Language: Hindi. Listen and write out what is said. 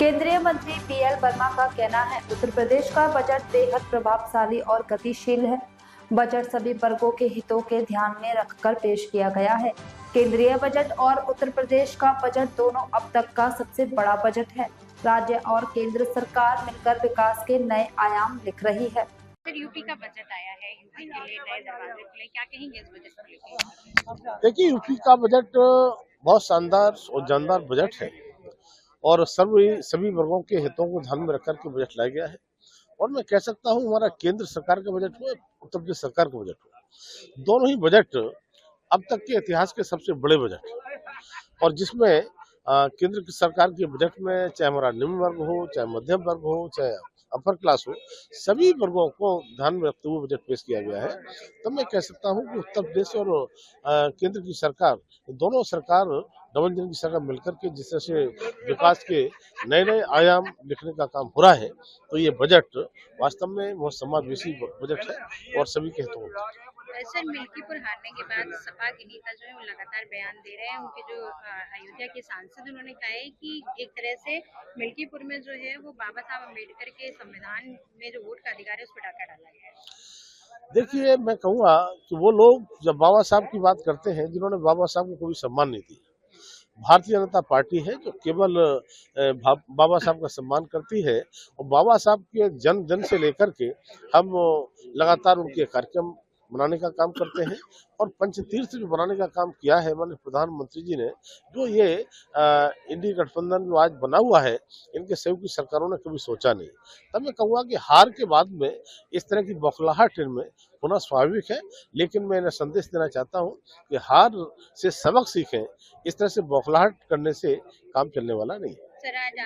केंद्रीय मंत्री पीएल वर्मा का कहना है, उत्तर प्रदेश का बजट बेहद प्रभावशाली और गतिशील है। बजट सभी वर्गों के हितों के ध्यान में रखकर पेश किया गया है। केंद्रीय बजट और उत्तर प्रदेश का बजट दोनों अब तक का सबसे बड़ा बजट है। राज्य और केंद्र सरकार मिलकर विकास के नए आयाम लिख रही है। सर, यूपी का बजट आया है। यूपी के लिए, नए दरवाजे के लिए क्या कहेंगे इस बजट को लेके? देखिए, यूपी का बजट बहुत शानदार और जानदार बजट है और सभी वर्गों के हितों को ध्यान में रखकर के बजट लाया गया है। और मैं कह सकता हूँ हमारा केंद्र सरकार का बजट हो, उत्तर प्रदेश सरकार का बजट हो, दोनों ही बजट अब तक के इतिहास के सबसे बड़े बजट हैं। और जिसमें केंद्र की सरकार के बजट में चाहे हमारा निम्न वर्ग हो, चाहे मध्यम वर्ग हो, चाहे अपर क्लास हो, सभी वर्गों को ध्यान में रखते हुए बजट पेश किया गया है। तो मैं कह सकता हूँ कि उत्तर प्रदेश और केंद्र की सरकार, दोनों सरकार, डबल इंजन की सरकार मिलकर के जिस तरह से विकास के नए नए आयाम लिखने का काम हो रहा है, तो ये बजट वास्तव में बहुत समावेशी बजट है और सभी के हितों में। सर, मिल्कीपुर हारने के बाद सपा के नेता जो है वो लगातार बयान दे रहे हैं। उनके जो अयोध्या के सांसद, उन्होंने कहा है कि एक तरह से मिल्कीपुर में जो है वो बाबा साहब अम्बेडकर के संविधान में जो वोट का अधिकार है उस पर डाका डाला गया है। देखिए, मैं कहूँगा कि वो लोग जब बाबा साहब की बात करते हैं, जिन्होंने बाबा साहब को कोई सम्मान नहीं दिया। भारतीय जनता पार्टी है जो केवल बाबा साहब का सम्मान करती है और बाबा साहब के जन जन से लेकर के हम लगातार उनके कार्यक्रम बनाने का काम करते हैं। और पंचतीर्थ जो बनाने का काम किया है माननीय प्रधानमंत्री जी ने, जो ये इंडी गठबंधन जो आज बना हुआ है, इनके सहयोग की सरकारों ने कभी सोचा नहीं। तब मैं कहूँगा कि हार के बाद में इस तरह की बौखलाहट इनमें होना स्वाभाविक है, लेकिन मैं इन्हें संदेश देना चाहता हूँ कि हार से सबक सीखें। इस तरह से बौखलाहट करने से काम चलने वाला नहीं है। सर, आज